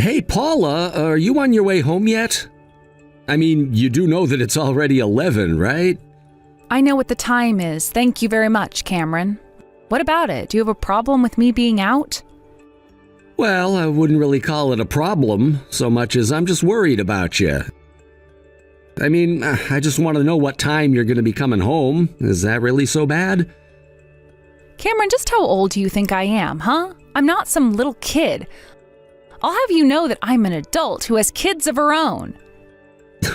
Hey, Paula, are you on your way home yet? I mean, you do know that it's already 11, right? I know what the time is. Thank you very much, Cameron. What about it? Do you have a problem with me being out? Well, I wouldn't really call it a problem so much as I'm just worried about you. I mean, I just want to know what time you're going to be coming home. Is that really so bad? Cameron, just how old do you think I am, huh? I'm not some little kid. I'll have you know that I'm an adult who has kids of her own.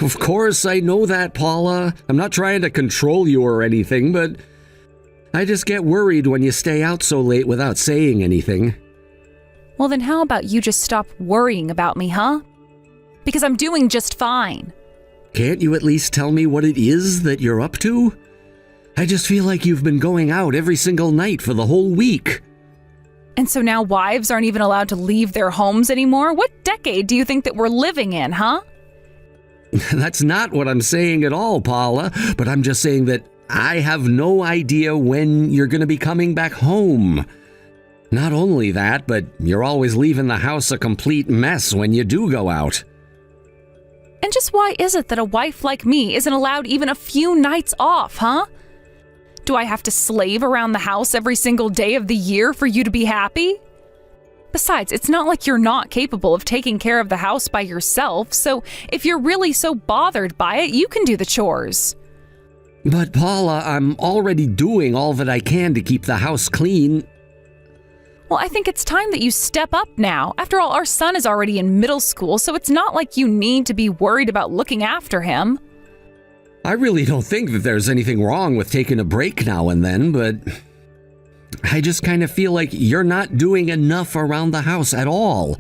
Of course, I know that, Paula. I'm not trying to control you or anything, but I just get worried when you stay out so late without saying anything. Well, then how about you just stop worrying about me, huh? Because I'm doing just fine. Can't you at least tell me what it is that you're up to? I just feel like you've been going out every single night for the whole week. And so now wives aren't even allowed to leave their homes anymore? What decade do you think that we're living in, huh? That's not what I'm saying at all, Paula, but I'm just saying that I have no idea when you're going to be coming back home. Not only that, but you're always leaving the house a complete mess when you do go out. And just why is it that a wife like me isn't allowed even a few nights off, huh? Do I have to slave around the house every single day of the year for you to be happy? Besides, it's not like you're not capable of taking care of the house by yourself, so if you're really so bothered by it, you can do the chores. But Paula, I'm already doing all that I can to keep the house clean. Well, I think it's time that you step up now. After all, our son is already in middle school, so it's not like you need to be worried about looking after him. I really don't think that there's anything wrong with taking a break now and then, but I just kind of feel like you're not doing enough around the house at all.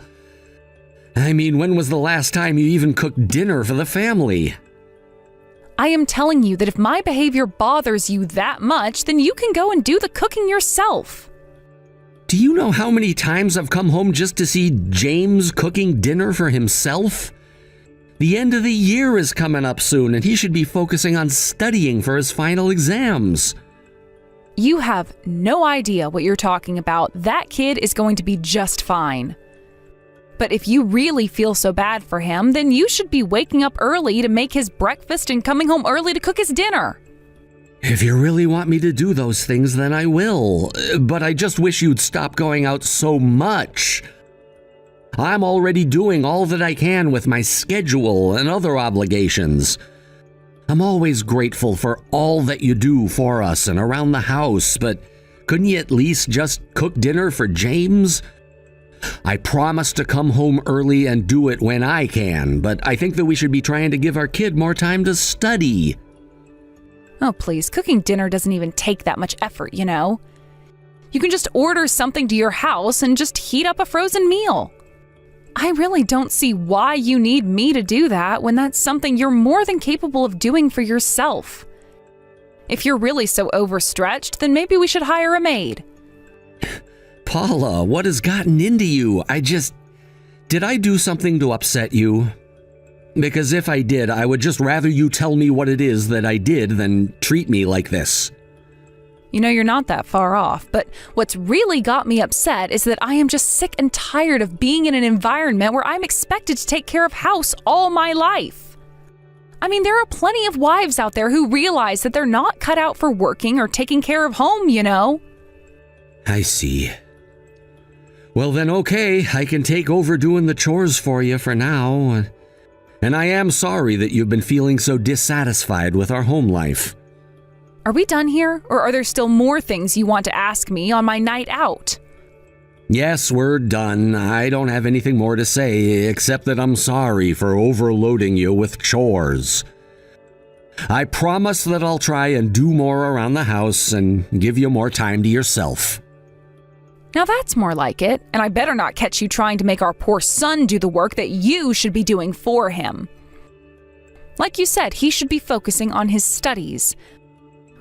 I mean, when was the last time you even cooked dinner for the family? I am telling you that if my behavior bothers you that much, then you can go and do the cooking yourself. Do you know how many times I've come home just to see James cooking dinner for himself? The end of the year is coming up soon, and he should be focusing on studying for his final exams. You have no idea what you're talking about. That kid is going to be just fine. But if you really feel so bad for him, then you should be waking up early to make his breakfast and coming home early to cook his dinner. If you really want me to do those things, then I will. But I just wish you'd stop going out so much. I'm already doing all that I can with my schedule and other obligations. I'm always grateful for all that you do for us and around the house, but couldn't you at least just cook dinner for James? I promise to come home early and do it when I can, but I think that we should be trying to give our kid more time to study. Oh, please, cooking dinner doesn't even take that much effort, you know. You can just order something to your house and just heat up a frozen meal. I really don't see why you need me to do that when that's something you're more than capable of doing for yourself. If you're really so overstretched, then maybe we should hire a maid. Paula, what has gotten into you? Did I do something to upset you? Because if I did, I would just rather you tell me what it is that I did than treat me like this. You know, you're not that far off, but what's really got me upset is that I am just sick and tired of being in an environment where I'm expected to take care of house all my life. I mean, there are plenty of wives out there who realize that they're not cut out for working or taking care of home, you know. I see. Well then, okay, I can take over doing the chores for you for now. And I am sorry that you've been feeling so dissatisfied with our home life. Are we done here, or are there still more things you want to ask me on my night out? Yes, we're done. I don't have anything more to say, except that I'm sorry for overloading you with chores. I promise that I'll try and do more around the house and give you more time to yourself. Now that's more like it, and I better not catch you trying to make our poor son do the work that you should be doing for him. Like you said, he should be focusing on his studies.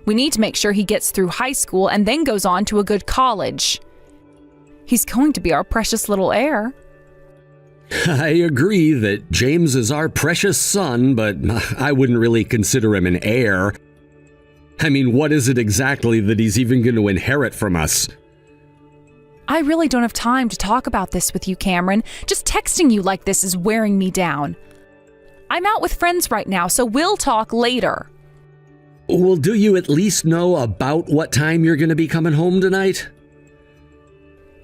We need to make sure he gets through high school and then goes on to a good college. He's going to be our precious little heir. I agree that James is our precious son, but I wouldn't really consider him an heir. I mean, what is it exactly that he's even going to inherit from us? I really don't have time to talk about this with you, Cameron. Just texting you like this is wearing me down. I'm out with friends right now, so we'll talk later. Well, do you at least know about what time you're going to be coming home tonight?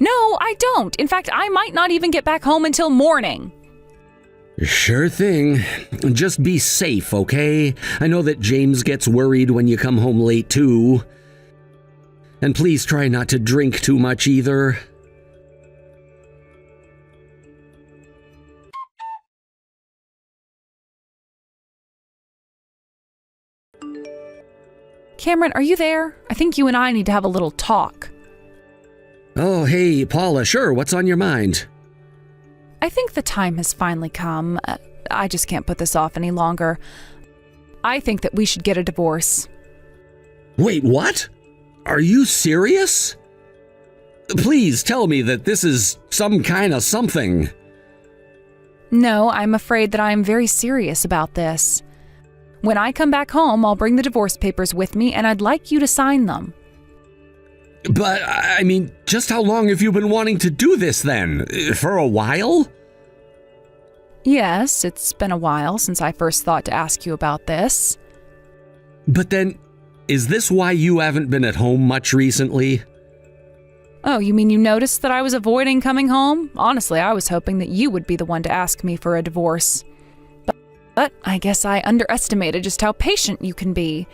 No, I don't. In fact, I might not even get back home until morning. Sure thing. Just be safe, okay? I know that James gets worried when you come home late, too. And please try not to drink too much either. Cameron, are you there? I think you and I need to have a little talk. Oh, hey, Paula, sure, what's on your mind? I think the time has finally come. I just can't put this off any longer. I think that we should get a divorce. Wait, what? Are you serious? Please tell me that this is some kind of something. No, I'm afraid that I'm very serious about this. When I come back home, I'll bring the divorce papers with me, and I'd like you to sign them. But, I mean, just how long have you been wanting to do this then? For a while? Yes, it's been a while since I first thought to ask you about this. But then, is this why you haven't been at home much recently? Oh, you mean you noticed that I was avoiding coming home? Honestly, I was hoping that you would be the one to ask me for a divorce. But I guess I underestimated just how patient you can be.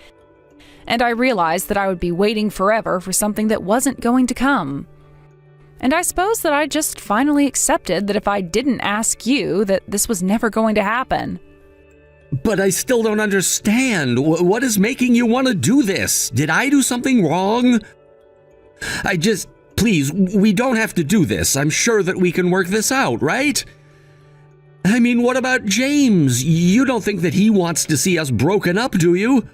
And I realized that I would be waiting forever for something that wasn't going to come. And I suppose that I just finally accepted that if I didn't ask you, that this was never going to happen. But I still don't understand. What is making you want to do this? Did I do something wrong? Please, we don't have to do this. I'm sure that we can work this out, right? I mean, what about James? You don't think that he wants to see us broken up, do you?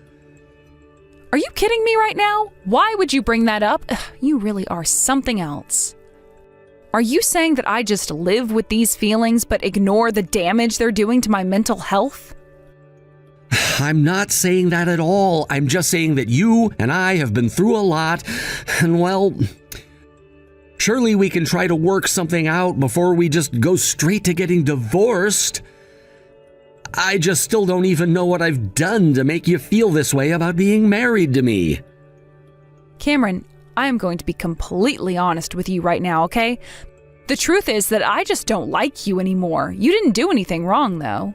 Are you kidding me right now? Why would you bring that up? Ugh, you really are something else. Are you saying that I just live with these feelings but ignore the damage they're doing to my mental health? I'm not saying that at all. I'm just saying that you and I have been through a lot, and well, surely we can try to work something out before we just go straight to getting divorced. I just still don't even know what I've done to make you feel this way about being married to me. Cameron, I am going to be completely honest with you right now, okay? The truth is that I just don't like you anymore. You didn't do anything wrong, though.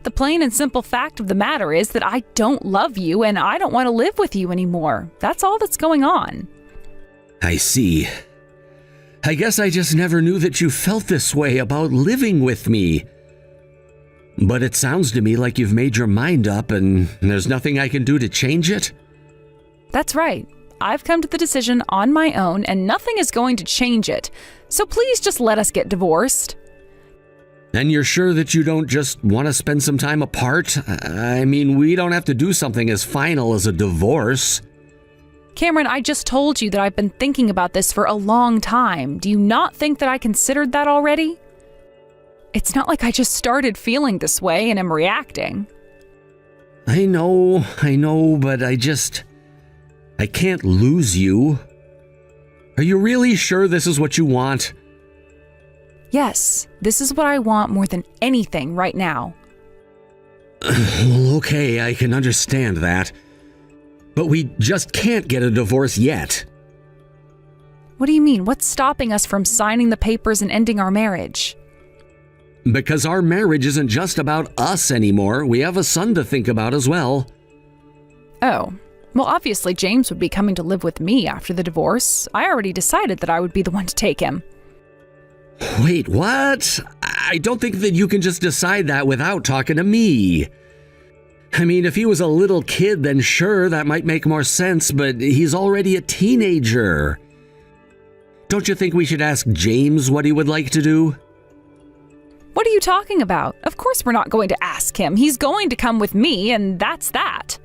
The plain and simple fact of the matter is that I don't love you and I don't want to live with you anymore. That's all that's going on. I see. I guess I just never knew that you felt this way about living with me. But it sounds to me like you've made your mind up and there's nothing I can do to change it. That's right. I've come to the decision on my own and nothing is going to change it. So please just let us get divorced. And you're sure that you don't just want to spend some time apart? I mean, we don't have to do something as final as a divorce. Cameron, I just told you that I've been thinking about this for a long time. Do you not think that I considered that already? It's not like I just started feeling this way and am reacting. I know, but I can't lose you. Are you really sure this is what you want? Yes, this is what I want more than anything right now. Well, okay, I can understand that. But we just can't get a divorce yet. What do you mean? What's stopping us from signing the papers and ending our marriage? Because our marriage isn't just about us anymore. We have a son to think about as well. Oh, well, obviously James would be coming to live with me after the divorce. I already decided that I would be the one to take him. Wait, what? I don't think that you can just decide that without talking to me. I mean, if he was a little kid, then sure, that might make more sense, but he's already a teenager. Don't you think we should ask James what he would like to do? What are you talking about? Of course we're not going to ask him. He's going to come with me, and that's that.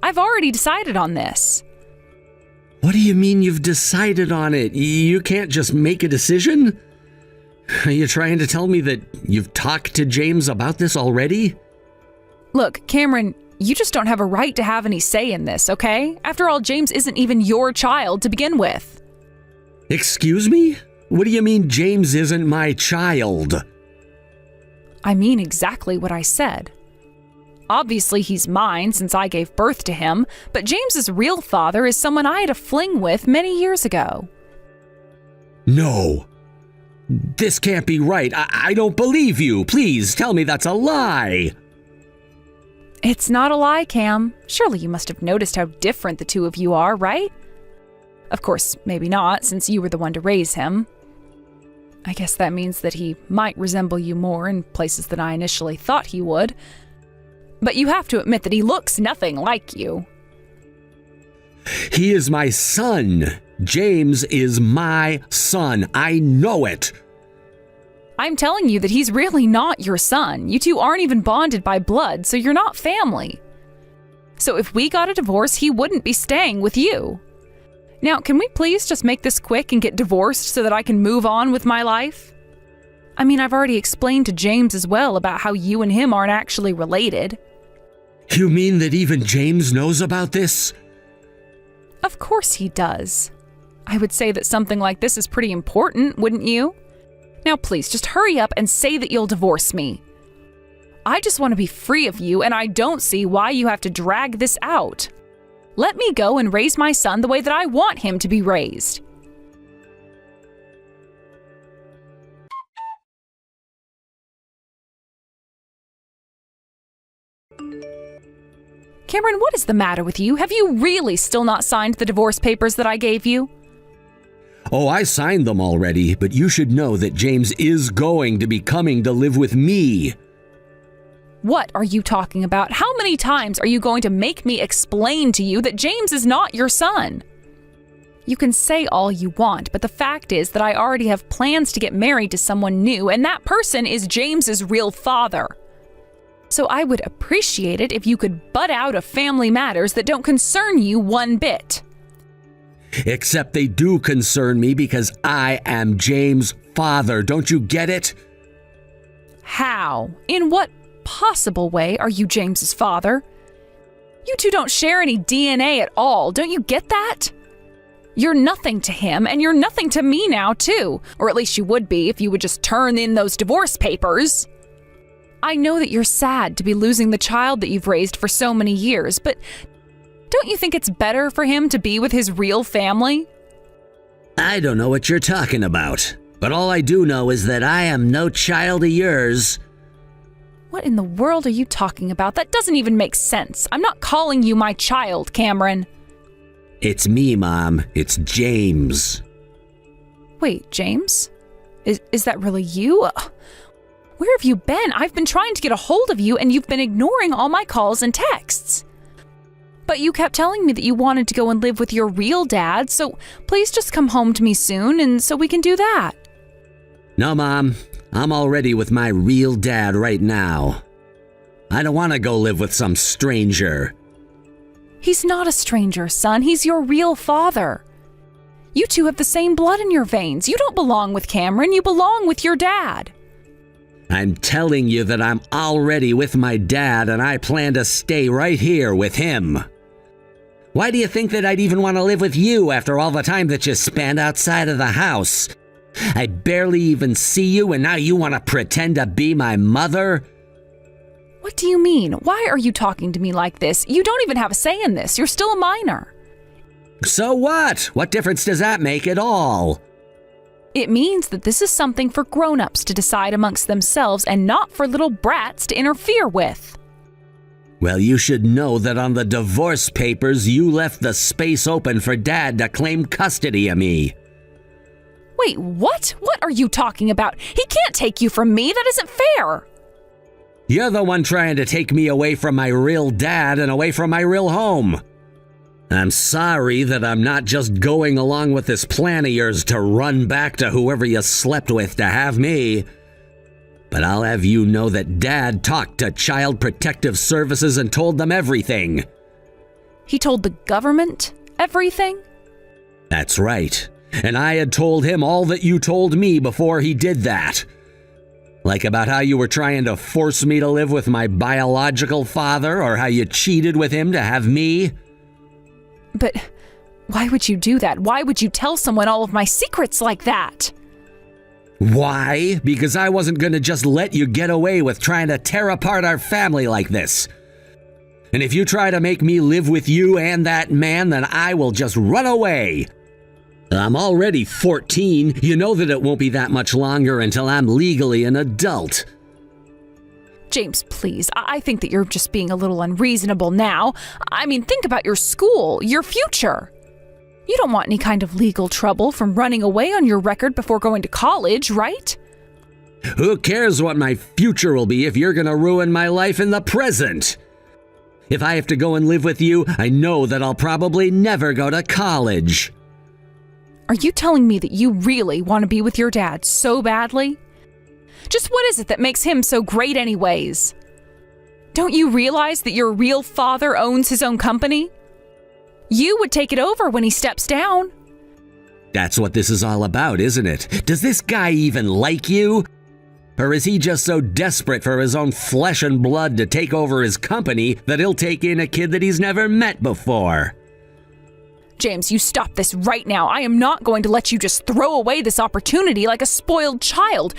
I've already decided on this. What do you mean you've decided on it? You can't just make a decision? Are you trying to tell me that you've talked to James about this already? Look, Cameron, you just don't have a right to have any say in this, okay? After all, James isn't even your child to begin with. Excuse me? What do you mean James isn't my child? I mean exactly what I said. Obviously, he's mine since I gave birth to him, but James's real father is someone I had a fling with many years ago. No. This can't be right. I don't believe you. Please tell me that's a lie. It's not a lie, Cam. Surely you must have noticed how different the two of you are, right? Of course, maybe not, since you were the one to raise him. I guess that means that he might resemble you more in places than I initially thought he would. But you have to admit that he looks nothing like you. He is my son. James is my son. I know it. I'm telling you that he's really not your son. You two aren't even bonded by blood, so you're not family. So if we got a divorce, he wouldn't be staying with you. Now, can we please just make this quick and get divorced so that I can move on with my life? I mean, I've already explained to James as well about how you and him aren't actually related. You mean that even James knows about this? Of course he does. I would say that something like this is pretty important, wouldn't you? Now please, just hurry up and say that you'll divorce me. I just want to be free of you, and I don't see why you have to drag this out. Let me go and raise my son the way that I want him to be raised. Cameron, what is the matter with you? Have you really still not signed the divorce papers that I gave you? Oh, I signed them already, but you should know that James is going to be coming to live with me. What are you talking about? How many times are you going to make me explain to you that James is not your son? You can say all you want, but the fact is that I already have plans to get married to someone new, and that person is James's real father. So I would appreciate it if you could butt out of family matters that don't concern you one bit. Except they do concern me because I am James' father. Don't you get it? How? In what possible way are you James's father? You two don't share any DNA at all. Don't you get that? You're nothing to him, and you're nothing to me now, too. Or at least you would be if you would just turn in those divorce papers. I know that you're sad to be losing the child that you've raised for so many years, but don't you think it's better for him to be with his real family? I don't know what you're talking about, but all I do know is that I am no child of yours. What in the world are you talking about? That doesn't even make sense. I'm not calling you my child, Cameron. It's me, Mom. It's James. Wait, James? Is that really you? Where have you been? I've been trying to get a hold of you, and you've been ignoring all my calls and texts. But you kept telling me that you wanted to go and live with your real dad, so please just come home to me soon, and so we can do that. No, Mom. I'm already with my real dad right now. I don't want to go live with some stranger. He's not a stranger, son. He's your real father. You two have the same blood in your veins. You don't belong with Cameron. You belong with your dad. I'm telling you that I'm already with my dad, and I plan to stay right here with him. Why do you think that I'd even want to live with you after all the time that you spent outside of the house? I barely even see you, and now you want to pretend to be my mother? What do you mean? Why are you talking to me like this? You don't even have a say in this. You're still a minor. So what? What difference does that make at all? It means that this is something for grown-ups to decide amongst themselves and not for little brats to interfere with. Well, you should know that on the divorce papers, you left the space open for Dad to claim custody of me. Wait, what? What are you talking about? He can't take you from me. That isn't fair. You're the one trying to take me away from my real dad and away from my real home. I'm sorry that I'm not just going along with this plan of yours to run back to whoever you slept with to have me. But I'll have you know that Dad talked to Child Protective Services and told them everything. He told the government everything? That's right. And I had told him all that you told me before he did that. Like about how you were trying to force me to live with my biological father, or how you cheated with him to have me. Why would you do that? Why would you tell someone all of my secrets like that? Why? Because I wasn't going to just let you get away with trying to tear apart our family like this. And if you try to make me live with you and that man, then I will just run away. I'm already 14. You know that it won't be that much longer until I'm legally an adult. James, please. I think that you're just being a little unreasonable now. I mean, think about your school, your future. You don't want any kind of legal trouble from running away on your record before going to college, right? Who cares what my future will be if you're going to ruin my life in the present? If I have to go and live with you, I know that I'll probably never go to college. Are you telling me that you really want to be with your dad so badly? Just what is it that makes him so great anyways? Don't you realize that your real father owns his own company? You would take it over when he steps down. That's what this is all about, isn't it? Does this guy even like you? Or is he just so desperate for his own flesh and blood to take over his company that he'll take in a kid that he's never met before? James, you stop this right now. I am not going to let you just throw away this opportunity like a spoiled child.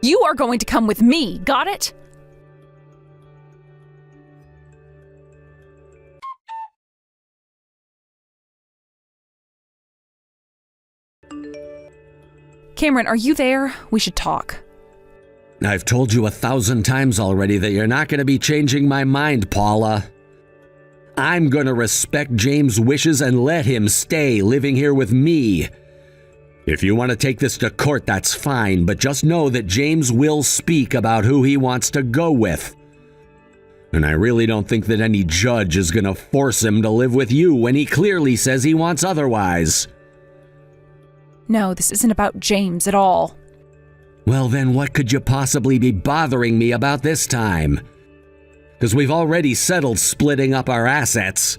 You are going to come with me, got it? Cameron, are you there? We should talk. I've told you 1,000 times already that you're not going to be changing my mind, Paula. I'm going to respect James' wishes and let him stay living here with me. If you want to take this to court, that's fine, but just know that James will speak about who he wants to go with. And I really don't think that any judge is going to force him to live with you when he clearly says he wants otherwise. No, this isn't about James at all. Well, then what could you possibly be bothering me about this time? Because we've already settled splitting up our assets.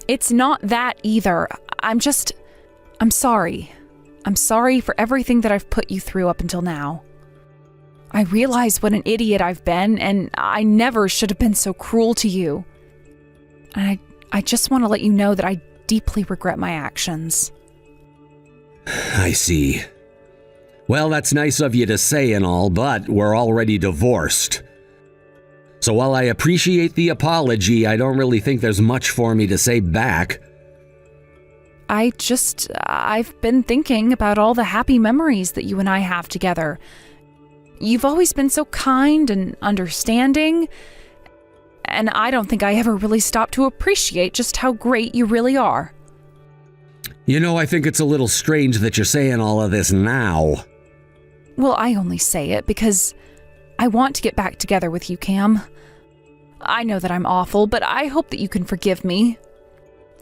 It's not that either. I'm sorry. I'm sorry for everything that I've put you through up until now. I realize what an idiot I've been, and I never should have been so cruel to you. I just want to let you know that I deeply regret my actions. I see. Well, that's nice of you to say and all, but we're already divorced. So while I appreciate the apology, I don't really think there's much for me to say back. I've been thinking about all the happy memories that you and I have together. You've always been so kind and understanding, and I don't think I ever really stopped to appreciate just how great you really are. You know, I think it's a little strange that you're saying all of this now. Well, I only say it because I want to get back together with you, Cam. I know that I'm awful, but I hope that you can forgive me.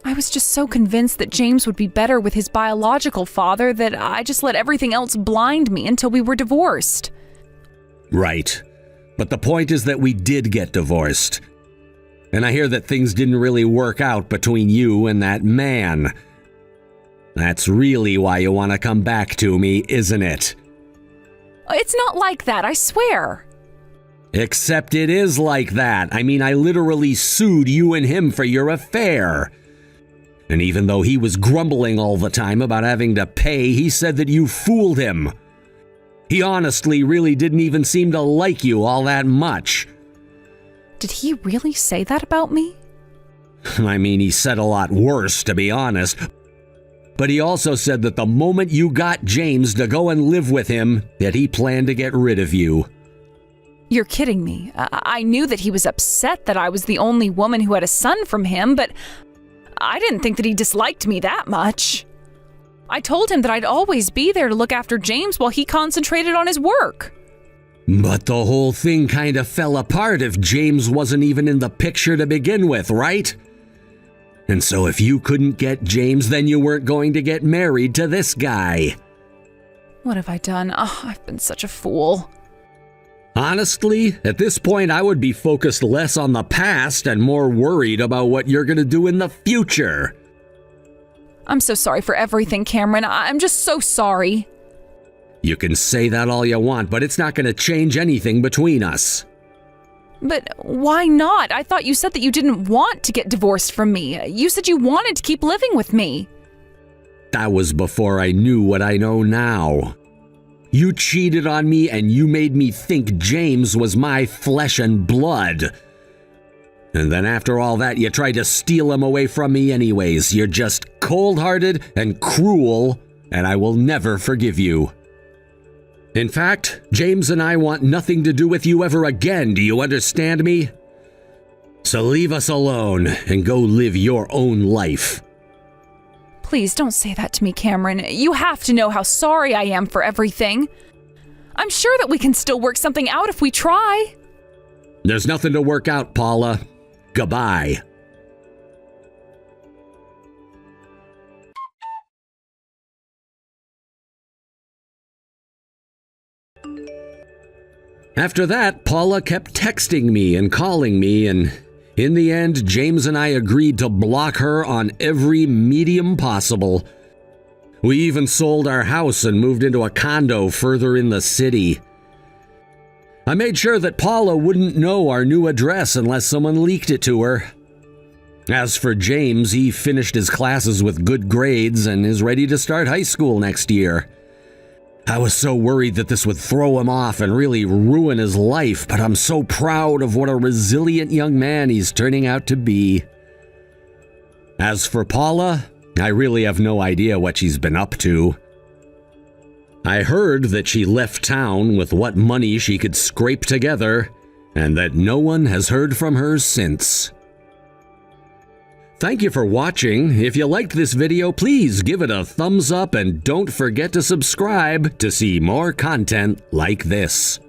I was just so convinced that James would be better with his biological father that I just let everything else blind me until we were divorced. Right. But the point is that we did get divorced. And I hear that things didn't really work out between you and that man. That's really why you want to come back to me, isn't it? It's not like that, I swear. Except it is like that. I mean, I literally sued you and him for your affair. And even though he was grumbling all the time about having to pay, he said that you fooled him. He honestly really didn't even seem to like you all that much. Did he really say that about me? I mean, he said a lot worse, to be honest. But he also said that the moment you got James to go and live with him, that he planned to get rid of you. You're kidding me. I knew that he was upset that I was the only woman who had a son from him, but I didn't think that he disliked me that much. I told him that I'd always be there to look after James while he concentrated on his work. But the whole thing kind of fell apart if James wasn't even in the picture to begin with, right? And so if you couldn't get James, then you weren't going to get married to this guy. What have I done? Oh, I've been such a fool. Honestly, at this point, I would be focused less on the past and more worried about what you're going to do in the future. I'm so sorry for everything, Cameron. I'm just so sorry. You can say that all you want, but it's not going to change anything between us. But why not? I thought you said that you didn't want to get divorced from me. You said you wanted to keep living with me. That was before I knew what I know now. You cheated on me and you made me think James was my flesh and blood. And then after all that, you tried to steal him away from me anyways. You're just cold-hearted and cruel, and I will never forgive you. In fact, James and I want nothing to do with you ever again, do you understand me? So leave us alone and go live your own life. Please don't say that to me, Cameron. You have to know how sorry I am for everything. I'm sure that we can still work something out if we try. There's nothing to work out, Paula. Goodbye. After that, Paula kept texting me and calling me, and in the end, James and I agreed to block her on every medium possible. We even sold our house and moved into a condo further in the city. I made sure that Paula wouldn't know our new address unless someone leaked it to her. As for James, he finished his classes with good grades and is ready to start high school next year. I was so worried that this would throw him off and really ruin his life, but I'm so proud of what a resilient young man he's turning out to be. As for Paula, I really have no idea what she's been up to. I heard that she left town with what money she could scrape together, and that no one has heard from her since. Thank you for watching. If you liked this video, please give it a thumbs up and don't forget to subscribe to see more content like this.